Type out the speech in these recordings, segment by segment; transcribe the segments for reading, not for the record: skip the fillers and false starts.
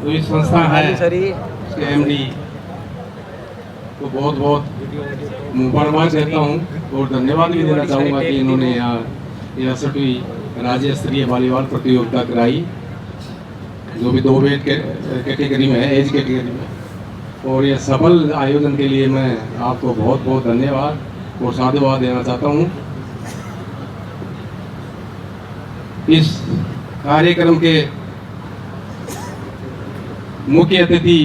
जो इस संस्था है उसके एमडी को बहुत बहुत मुबारकबाद देता हूँ और धन्यवाद भी देना चाहूँगा कि इन्होंने यहाँ 63वीं राज्य स्तरीय वॉलीबॉल प्रतियोगिता कराई, जो भी 2 वेट कैटेगरी में है, एज कैटेगरी में। और ये सफल आयोजन के लिए मैं आपको बहुत बहुत धन्यवाद और साधुवाद देना चाहता हूँ। इस कार्यक्रम के मुख्य अतिथि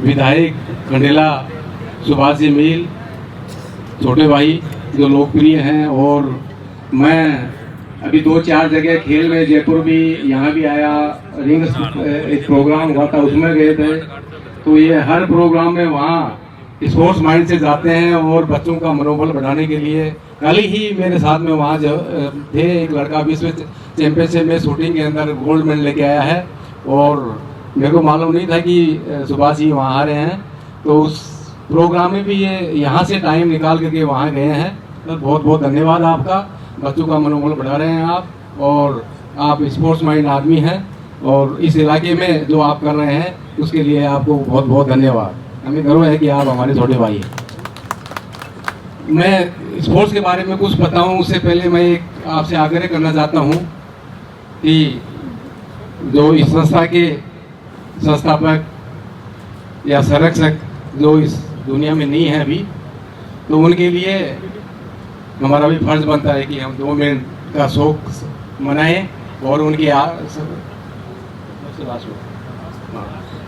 विधायक खंडेला सुभाष जी मील, छोटे भाई जो लोकप्रिय हैं, और मैं अभी 2-4 जगह खेल में, जयपुर भी, यहाँ भी आया, रिंग एक प्रोग्राम हुआ था उसमें गए थे। तो ये हर प्रोग्राम में वहाँ स्पोर्ट्स माइंड से जाते हैं और बच्चों का मनोबल बढ़ाने के लिए। कल ही मेरे साथ में वहाँ थे एक लड़का, विश्व चैंपियनशिप में शूटिंग के अंदर गोल्ड मेडल लेके आया है, और मेरे को मालूम नहीं था कि सुभाष जी वहाँ आ रहे हैं। तो उस प्रोग्राम में भी ये यहाँ से टाइम निकाल करके वहाँ गए हैं। तो बहुत बहुत धन्यवाद आपका। बच्चों का मनोबल बढ़ा रहे हैं आप, और आप स्पोर्ट्स माइंड आदमी हैं, और इस इलाके में जो आप कर रहे हैं उसके लिए आपको बहुत बहुत धन्यवाद। हमें गर्व है कि आप हमारे छोटे भाई हैं। मैं स्पोर्ट्स के बारे में कुछ बताऊं उससे पहले मैं एक आपसे आग्रह करना चाहता हूं कि जो इस संस्था के संस्थापक या संरक्षक जो इस दुनिया में नहीं है अभी, तो उनके लिए हमारा भी फर्ज बनता है कि हम 2 मिनट का शोक मनाएं और उनकी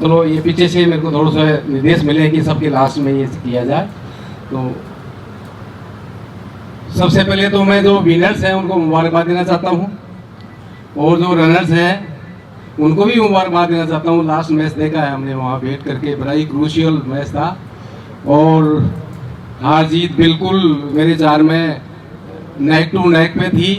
चलो ये पीछे से मेरे को थोड़ा सा निर्देश मिले कि सबके लास्ट में ये किया जाए। तो सबसे पहले तो मैं जो विनर्स हैं उनको मुबारकबाद देना चाहता हूँ, और जो रनर्स हैं उनको भी मुबारकबाद देना चाहता हूँ। लास्ट मैच देखा है हमने वहाँ बैठ करके, बड़ा ही क्रूशियल मैच था, और हार जीत बिल्कुल मेरे 4 में नेक टू नेक पे थी।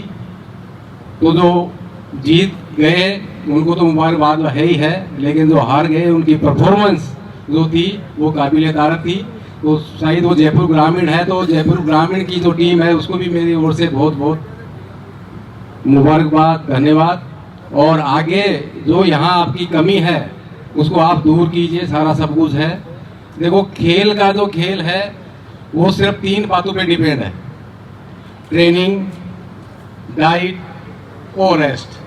तो जो जीत गए उनको तो मुबारकबाद है ही है, लेकिन जो हार गए उनकी परफॉर्मेंस जो थी वो काबिल तारीफ थी। तो शायद वो जयपुर ग्रामीण है, तो जयपुर ग्रामीण की जो टीम है उसको भी मेरी ओर से बहुत बहुत मुबारकबाद, धन्यवाद। और आगे जो यहाँ आपकी कमी है उसको आप दूर कीजिए, सारा सब कुछ है। देखो, खेल का जो खेल है वो सिर्फ 3 बातों पे डिपेंड है: ट्रेनिंग, डाइट और रेस्ट।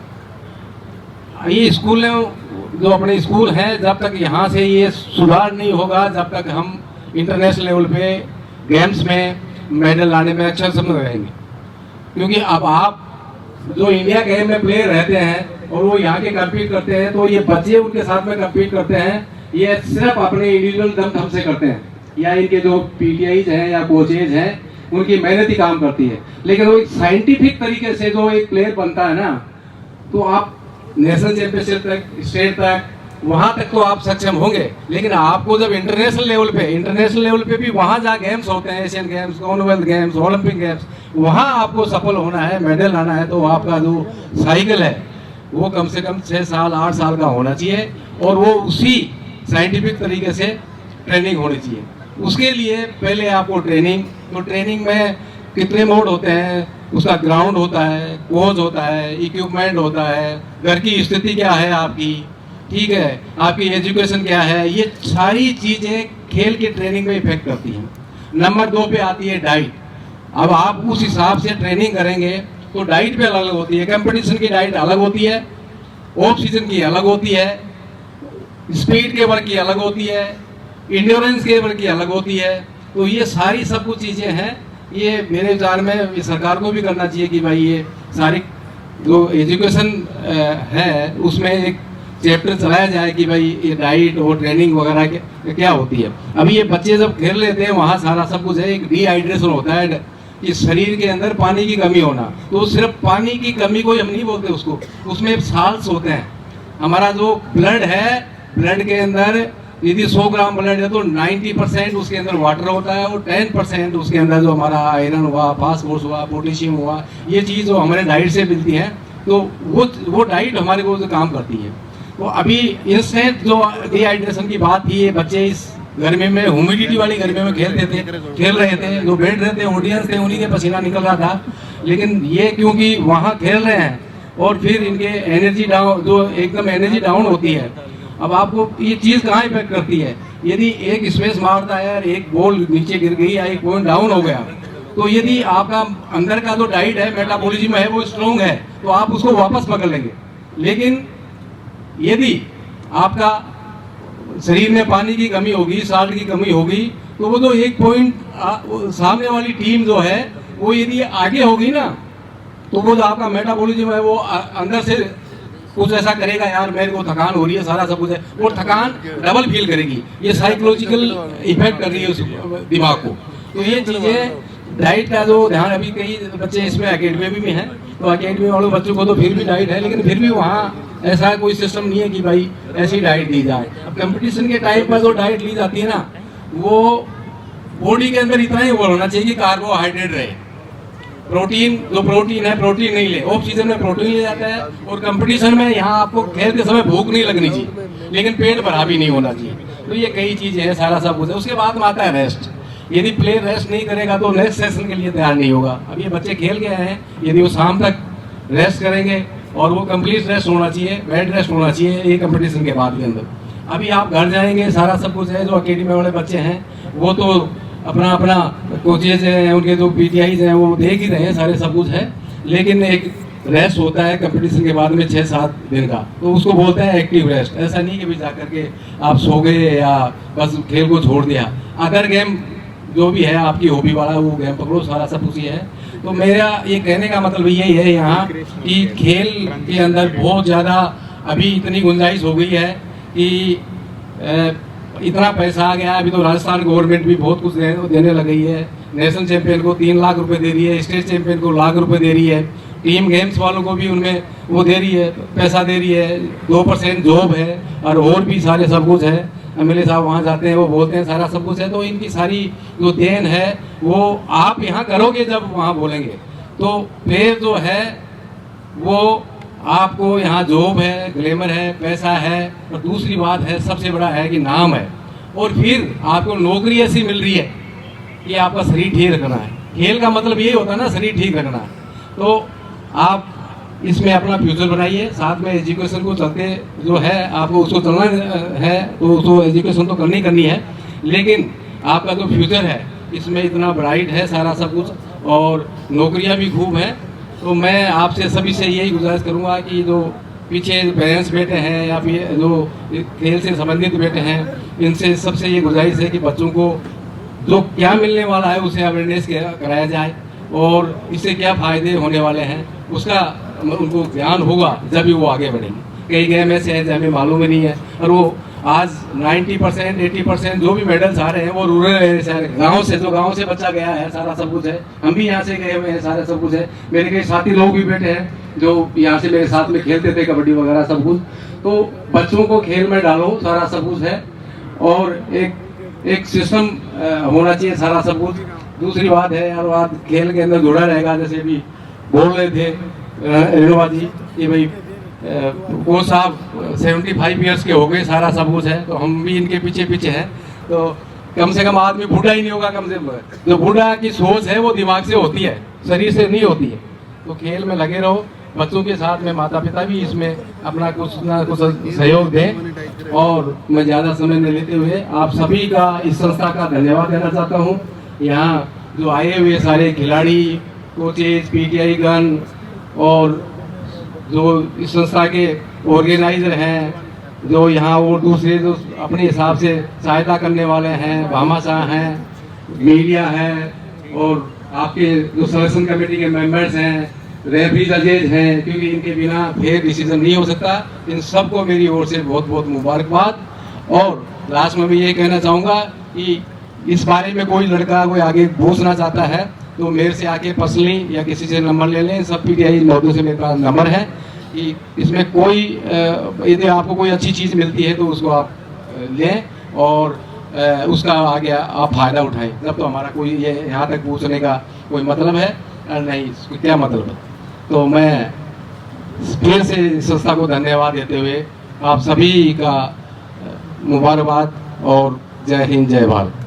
ये स्कूल जो अपने स्कूल हैं, जब तक यहाँ से ये सुधार नहीं होगा, जब तक हम इंटरनेशनल लेवल पे गेम्स में मेडल लाने में अक्षर समझ रहेंगे। क्योंकि अब आप जो इंडिया गेम में प्लेयर रहते हैं और वो यहाँ के कम्पीट करते हैं, तो ये बच्चे उनके साथ में कम्पीट करते हैं, ये सिर्फ अपने इंडिविजुअल दम से करते हैं, या इनके जो पीटीआईज हैं या कोचेज हैं उनकी मेहनत ही काम करती है। लेकिन वो साइंटिफिक तरीके से जो एक प्लेयर बनता है ना, तो आप नेशनल चैंपियनशिप तक, स्टेट तक, वहां तक तो आप सक्षम होंगे। लेकिन आपको जब इंटरनेशनल लेवल पे भी वहां जहाँ गेम्स होते हैं, Asian games, Commonwealth games, Olympic games, वहां आपको सफल होना है, मेडल लाना है, तो आपका जो साइकिल है वो कम से कम 6 साल 8 साल का होना चाहिए, और वो उसी साइंटिफिक तरीके से ट्रेनिंग होनी चाहिए। उसके लिए पहले आपको तो ट्रेनिंग में कितने मोड होते हैं, उसका ग्राउंड होता है, कोच होता है, इक्विपमेंट होता है, घर की स्थिति क्या है आपकी, ठीक है, आपकी एजुकेशन क्या है, ये सारी चीज़ें खेल की ट्रेनिंग में इफेक्ट करती हैं। नंबर 2 पे आती है डाइट। अब आप उस हिसाब से ट्रेनिंग करेंगे तो डाइट पे अलग अलग होती है। कंपटीशन की डाइट अलग होती है, ऑफ सीजन की अलग होती है, स्पीड के वर्क की अलग होती है, इंड्योरेंस के वर्क की अलग होती है। तो ये सारी सब कुछ चीज़ें हैं, ये मेरे विचार में सरकार को भी करना चाहिए कि भाई ये सारी जो एजुकेशन है उसमें एक चैप्टर चलाया जाए कि भाई ये डाइट और ट्रेनिंग वगैरह क्या होती है। अभी ये बच्चे जब खेल लेते हैं वहाँ सारा सब कुछ है, एक डिहाइड्रेशन होता है कि शरीर के अंदर पानी की कमी होना। तो सिर्फ पानी की कमी को हम नहीं बोलते उसको, उसमें साल्ट्स होते हैं। हमारा जो ब्लड है, ब्लड के अंदर यदि 100 ग्राम ब्लड है तो 90% उसके अंदर वाटर होता है, और 10% उसके अंदर जो हमारा आयरन हुआ, फास्फोरस हुआ, पोटेशियम हुआ, ये चीज़ जो हमारे डाइट से मिलती है, तो वो डाइट हमारे को जो काम करती है। तो अभी इंस्टेंट जो डिहाइड्रेशन की बात थी, ये बच्चे इस गर्मी में, ह्यूमिडिटी वाली गर्मी में खेल रहे थे, जो बैठ रहे थे, ऑडियंस थे, उन्हीं के पसीना निकल रहा था। लेकिन ये क्योंकि वहाँ खेल रहे हैं और फिर इनके एनर्जी डाउन, जो एकदम एनर्जी डाउन होती है। अब आपको ये चीज़ कहाँ इफेक्ट करती है, यदि एक स्पेस मारता है और एक बॉल नीचे गिर गई या एक पॉइंट डाउन हो गया, तो यदि आपका अंदर का जो डाइट है, मेटाबॉलिज्म है, वो स्ट्रोंग है, तो आप उसको वापस पकड़ लेंगे। लेकिन यदि आपका शरीर में पानी की कमी होगी, साल्ट की कमी होगी, तो वो जो एक पॉइंट सामने वाली टीम जो है वो यदि आगे होगी ना, तो वो जो आपका मेटाबॉलिज्म है वो अंदर से कुछ ऐसा करेगा, यार मेरे को थकान हो रही है, सारा सब कुछ है, वो थकान डबल फील करेगी। ये साइकोलॉजिकल इफेक्ट कर रही है उस दिमाग को। तो ये चीज़ें डाइट का जो ध्यान, अभी कई बच्चे इसमें अकेडमी में हैं, तो अकेडमी वाले बच्चों को तो फिर भी डाइट है, लेकिन फिर भी वहाँ ऐसा कोई सिस्टम नहीं है कि भाई ऐसी डाइट दी जाए। अब कंपटीशन के टाइम पर जो डाइट ली जाती है ना, वो बॉडी के अंदर इतना ही वो होना चाहिए कि कार्बोहाइड्रेट रहे। प्रोटीन, जो प्रोटीन है, प्रोटीन नहीं ले, ऑफ सीजन में प्रोटीन ले जाता है, और कंपटीशन में यहाँ आपको खेलते समय भूख नहीं लगनी चाहिए, लेकिन पेट भरा भी नहीं होना चाहिए। तो ये कई चीज़ें हैं, सारा सब कुछ है। उसके बाद में आता है रेस्ट। यदि प्लेयर रेस्ट नहीं करेगा तो नेक्स्ट सेशन के लिए तैयार नहीं होगा। अब ये बच्चे खेल के आए हैं, यदि वो शाम तक रेस्ट करेंगे, और वो कंप्लीट रेस्ट होना चाहिए, बेड रेस्ट होना चाहिए ये कंपटीशन के बाद के अंदर। अभी आप घर जाएंगे, सारा सब कुछ है, जो अकेडमी वाले बच्चे हैं वो तो अपना अपना कोचेज हैं, उनके जो पीटीआईज हैं वो देख ही रहे हैं, सारे सब कुछ है, लेकिन एक रेस्ट होता है कंपटीशन के बाद में 6-7 दिन का, तो उसको बोलते हैं एक्टिव रेस्ट। ऐसा नहीं कि भी जा करके आप सो गए या बस खेल को छोड़ दिया। अदर गेम जो भी है आपकी हॉबी वाला, वो गेम पकड़ो, सारा सब कुछ ही है। तो मेरा ये कहने का मतलब यही है यहाँ कि खेल के अंदर बहुत ज़्यादा अभी इतनी गुंजाइश हो गई है कि इतना पैसा आ गया। अभी तो राजस्थान गवर्नमेंट भी बहुत कुछ देने लग गई है। नेशनल चैंपियन को 3 लाख रुपए दे रही है, स्टेट चैंपियन को लाख रुपए दे रही है, टीम गेम्स वालों को भी उनमें वो दे रही है, पैसा दे रही है, 2% जॉब है, और भी सारे सब कुछ है। एमएलए साहब वहाँ जाते हैं, वो बोलते हैं, सारा सब कुछ है। तो इनकी सारी जो देन है वो आप यहाँ करोगे जब वहाँ बोलेंगे। तो प्लेयर जो है वो आपको यहाँ जॉब है, ग्लैमर है, पैसा है, और दूसरी बात है, सबसे बड़ा है कि नाम है, और फिर आपको नौकरी ऐसी मिल रही है कि आपका शरीर ठीक रखना है। खेल का मतलब ये होता है ना, शरीर ठीक रखना है। तो आप इसमें अपना फ्यूचर बनाइए, साथ में एजुकेशन को चलते जो है आपको उसको चलना है, तो उसको एजुकेशन तो करनी है, लेकिन आपका जो फ्यूचर है इसमें इतना ब्राइट है सारा सब कुछ, और नौकरियां भी खूब हैं। तो मैं आपसे सभी से यही गुजारिश करूंगा कि जो पीछे पेरेंट्स बैठे हैं या फिर जो खेल से संबंधित बैठे हैं, इनसे सबसे ये गुजारिश है कि बच्चों को जो क्या मिलने वाला है उसे अवेयरनेस कराया जाए, और इससे क्या फ़ायदे होने वाले हैं उसका उनको ज्ञान होगा जब भी वो आगे बढ़ेंगे। कई गेम ऐसे हैं जो हमें मालूम ही नहीं है, और वो आज 90% 80% जो भी मेडल्स आ रहे हैं वो रूरल एरिया से, गाँव से, जो गाँव से बच्चा गया है, सारा सब कुछ है। हम भी यहाँ से गए हुए हैं, सारा सब कुछ है। मेरे कई साथी लोग भी बैठे हैं जो यहाँ से मेरे साथ में खेलते थे, कबड्डी वगैरह सब कुछ। तो बच्चों को खेल में डालो, सारा सब कुछ है, और एक सिस्टम होना चाहिए, सारा सब कुछ। दूसरी बात है यार, बात खेल के अंदर जुड़ा रहेगा। जैसे अभी बोल रहे थे रेणुवा जी कि भाई कोच साहब 75 ईयर्स के हो गए, सारा सब कुछ है, तो हम भी इनके पीछे पीछे हैं। तो कम से कम आदमी बूढ़ा ही नहीं होगा, कम से कम जो बूढ़ा की सोच है वो दिमाग से होती है, शरीर से नहीं होती है। तो खेल में लगे रहो, बच्चों के साथ में माता पिता भी इसमें अपना कुछ ना कुछ सहयोग दें। और मैं ज़्यादा समय नहीं लेते हुए आप सभी का, इस संस्था का धन्यवाद देना चाहता हूँ। यहाँ जो आए हुए सारे खिलाड़ी, कोचेज, पीटीआई गण, और जो इस संस्था के ऑर्गेनाइजर हैं, जो यहाँ वो दूसरे जो अपने हिसाब से सहायता करने वाले हैं, भामाशाह हैं, मीडिया है, और आपके जो सिलेक्शन कमेटी के मेंबर्स हैं, रेफरी जजेज हैं, क्योंकि इनके बिना फेयर डिसीजन नहीं हो सकता। इन सबको मेरी ओर से बहुत बहुत मुबारकबाद। और लास्ट में भी ये कहना चाहूँगा कि इस बारे में कोई लड़का कोई आगे पूछना चाहता है तो मेरे से आके पर्सनली या किसी से नंबर ले लें। सब पीटीआई मॉडल से मेरे पास नंबर है कि इसमें कोई यदि आपको कोई अच्छी चीज़ मिलती है तो उसको आप लें, और उसका आगे आप फ़ायदा उठाएं। जब तो हमारा कोई ये यहाँ तक पूछने का कोई मतलब है नहीं, इसको क्या मतलब है। तो मैं फिर से संस्था को धन्यवाद देते हुए आप सभी का मुबारकबाद, और जय हिंद, जय भारत।